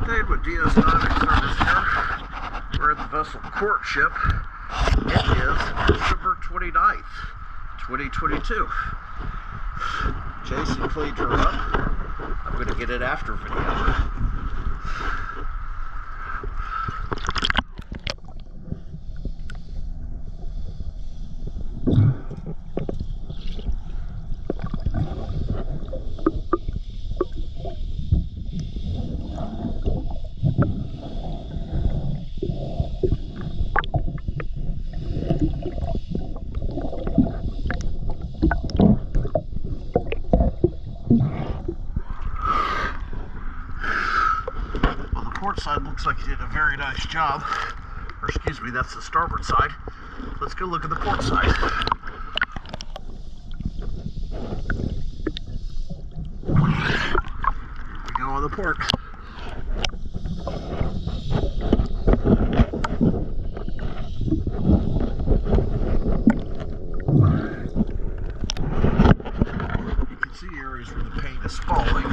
Dave with DS Diving Service here. We're at the vessel Courtship. It is December 29th, 2022. Jason cleaned her up. I'm going to get it after video. Port side looks like he did a very nice job. Or excuse me, that's the starboard side. Let's go look at the port side. Here we go on the port. You can see areas where the paint is falling.